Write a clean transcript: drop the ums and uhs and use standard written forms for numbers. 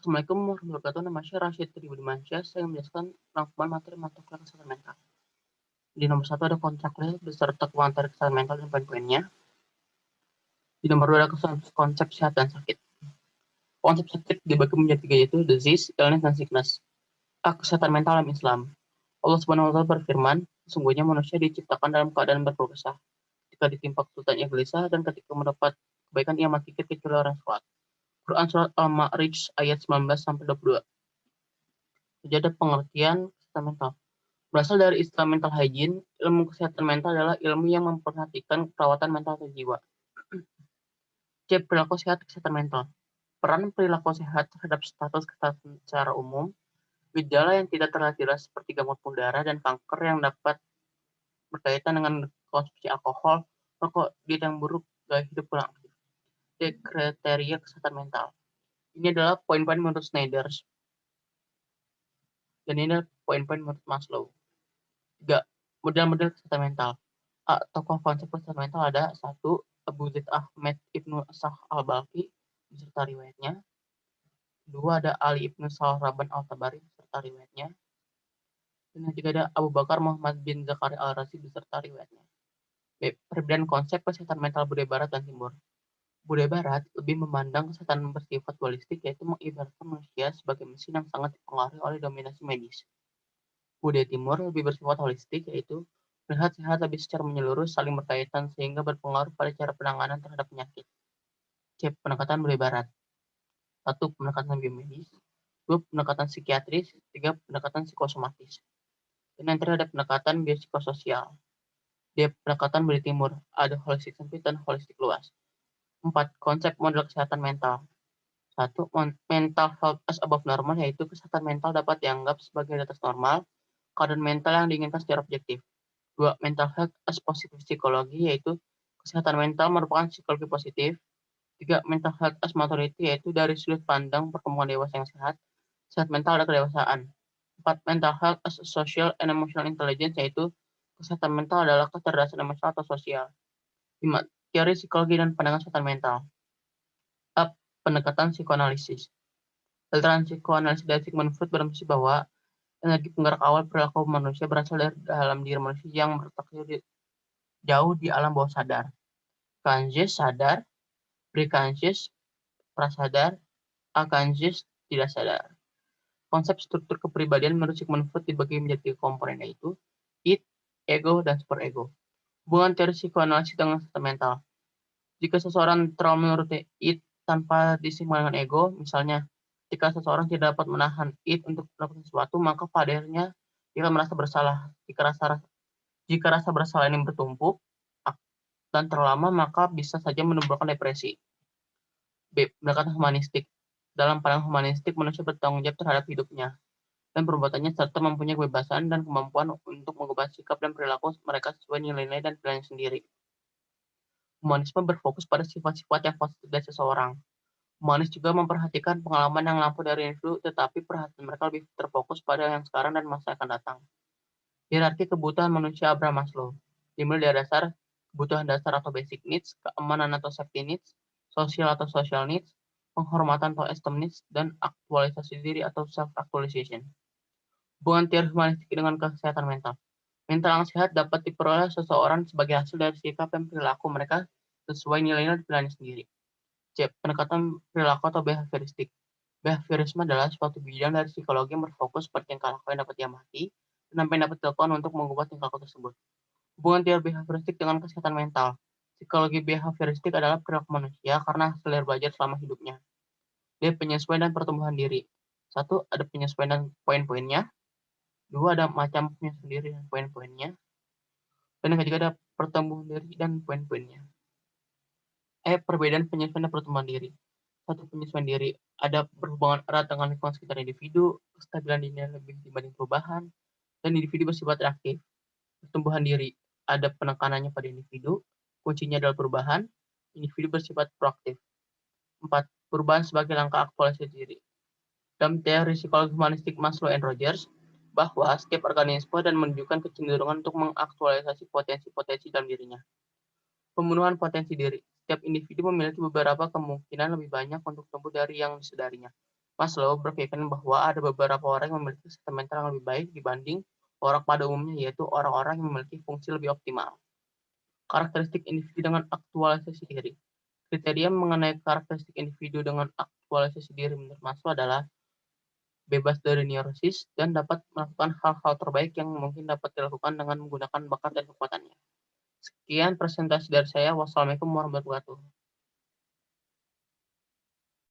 Assalamualaikum warahmatullahi wabarakatuh. Nama saya Rashid Tribudimansyah. Saya menjelaskan rangkuman materi mata kuliah kesehatan mental. Di nomor 1 ada kontrak kerja beserta materi kesehatan mental dan poin-poinnya. Di nomor 2 ada konsep sehat dan sakit. Konsep sakit dibagi menjadi 3, yaitu disease, illness, dan sickness. Kesehatan mental dalam Islam. Allah Subhanahu wa Ta'ala berfirman, sesungguhnya manusia diciptakan dalam keadaan berkeluh kesah. Jika ditimpa kesulitan ia gelisah, dan ketika mendapat kebaikan ia mati kecuali orang sholat. Quran surat Al-Ma'arij ayat 19-22. Jadi ada pengertian kesehatan mental. Berasal dari istilah mental hygiene, ilmu kesehatan mental adalah ilmu yang memperhatikan perawatan mental atau jiwa. C. Perilaku sehat kesehatan mental. Peran perilaku sehat terhadap status kesehatan secara umum, gejala yang tidak terlihat jelas seperti gangguan pembuluh darah dan kanker yang dapat berkaitan dengan konsumsi alkohol, rokok, diet yang buruk, gaya hidup kurang aktif. D. Kriteria kesehatan mental. Ini adalah poin-poin menurut Snyder, dan ini adalah poin-poin menurut Maslow. 3. Model-model kesehatan mental. Tokoh konsep kesehatan mental ada 1. Abu Zaid Ahmed Ibnu Sah Al-Balki beserta riwayatnya. 2. Ada Ali Ibnu Salraban Al-Tabari beserta riwayatnya. Dan yang 3 ada Abu Bakar Muhammad bin Zakaria Al-Razi beserta riwayatnya. Perbedaan konsep kesehatan mental budaya barat dan timur. Budaya barat lebih memandang kesehatan bersifat holistik, yaitu mengibaratkan manusia sebagai mesin yang sangat dipengaruhi oleh dominasi medis. Budaya timur lebih bersifat holistik, yaitu melihat sehat lebih secara menyeluruh, saling berkaitan sehingga berpengaruh pada cara penanganan terhadap penyakit. C. Pendekatan budaya barat. 1. Pendekatan biomedis. 2. Pendekatan psikiatris. 3. Pendekatan psikosomatis. Dan yang terakhir ada pendekatan biopsikososial. D. Pendekatan budaya timur. Ada holistik sempit dan holistik luas. 4. Konsep model kesehatan mental. 1. Mental health as above normal, yaitu kesehatan mental dapat dianggap sebagai di atas normal, keadaan mental yang diinginkan secara objektif. 2. Mental health as positive psikologi, yaitu kesehatan mental merupakan psikologi positif. 3. Mental health as maturity, yaitu dari sudut pandang perkembangan dewasa yang sehat. Sehat mental ada kedewasaan. 4. Mental health as social and emotional intelligence, yaitu kesehatan mental adalah kecerdasan emosional atau sosial. 5. Teori psikologi dan pandangan kesehatan mental. A. Pendekatan psikoanalisis. Aliran psikoanalisis dari Sigmund Freud berasumsi bahwa energi penggerak awal perilaku manusia berasal dari dalam diri manusia yang terletak jauh di alam bawah sadar. Conscious sadar, preconscious prasadar, unconscious tidak sadar. Konsep struktur kepribadian menurut Sigmund Freud dibagi menjadi 3 komponen, yaitu id, ego, dan superego. Hubungan teori psikoanalisis dengan kesehatan mental. Jika seseorang terlalu menuruti id tanpa disimpulkan dengan ego, misalnya jika seseorang tidak dapat menahan id untuk melakukan sesuatu, maka padarnya dia akan merasa bersalah. Jika rasa bersalah ini bertumpuk dan terlama, maka bisa saja menimbulkan depresi. B. Pendekatan humanistik. Dalam pandangan humanistik, manusia bertanggung jawab terhadap hidupnya dan perbuatannya serta mempunyai kebebasan dan kemampuan untuk mengubah sikap dan perilaku mereka sesuai nilai-nilai dan pilihannya sendiri. Humanisme berfokus pada sifat-sifat yang positif dari seseorang. Humanis juga memperhatikan pengalaman yang lampau dari individu, tetapi perhatian mereka lebih terfokus pada yang sekarang dan masa akan datang. Hierarki kebutuhan manusia Abraham Maslow dimulai dari dasar kebutuhan dasar atau basic needs, keamanan atau safety needs, sosial atau social needs, penghormatan atau esteem needs, dan aktualisasi diri atau self-actualization. Hubungan teori humanistik dengan kesehatan mental. Mental yang sehat dapat diperoleh seseorang sebagai hasil dari sikap dan perilaku mereka sesuai nilai-nilai pilihannya sendiri. C. Pendekatan perilaku atau behavioristik. Behaviorisme adalah suatu bidang dari psikologi yang berfokus pada tingkah laku yang dapat diamati dan apa yang dapat dilakukan untuk mengubah tingkah laku tersebut. Hubungan teori behavioristik dengan kesehatan mental. Psikologi behavioristik adalah perilaku manusia karena hasil dari belajar selama hidupnya. D. Penyesuaian dan pertumbuhan diri. 1. Ada penyesuaian dan poin-poinnya. 2. Ada macam penyesuaian diri dan poin-poinnya. Dan yang ketiga ada pertumbuhan diri dan poin-poinnya. Perbedaan penyesuaian dan pertumbuhan diri. 1. Penyesuaian diri ada berhubungan erat dengan lingkungan sekitar individu, kestabilan dirinya lebih dibanding perubahan, dan individu bersifat reaktif. Pertumbuhan diri ada penekanannya pada individu, kuncinya adalah perubahan, individu bersifat proaktif. 4. Perubahan sebagai langkah aktualisasi diri. Dalam teori psikologi humanistik Maslow and Rogers, bahwa setiap organisme dan menunjukkan kecenderungan untuk mengaktualisasi potensi-potensi dalam dirinya. Pembunuhan potensi diri. Setiap individu memiliki beberapa kemungkinan lebih banyak untuk tumbuh dari yang disadarinya. Maslow berkeyakinan bahwa ada beberapa orang yang memiliki kesehatan mental yang lebih baik dibanding orang pada umumnya, yaitu orang-orang yang memiliki fungsi lebih optimal. Karakteristik individu dengan aktualisasi diri. Kriteria mengenai karakteristik individu dengan aktualisasi diri menurut Maslow adalah bebas dari neurosis dan dapat melakukan hal-hal terbaik yang mungkin dapat dilakukan dengan menggunakan bakat dan kekuatannya. Sekian presentasi dari saya. Wassalamualaikum warahmatullahi wabarakatuh.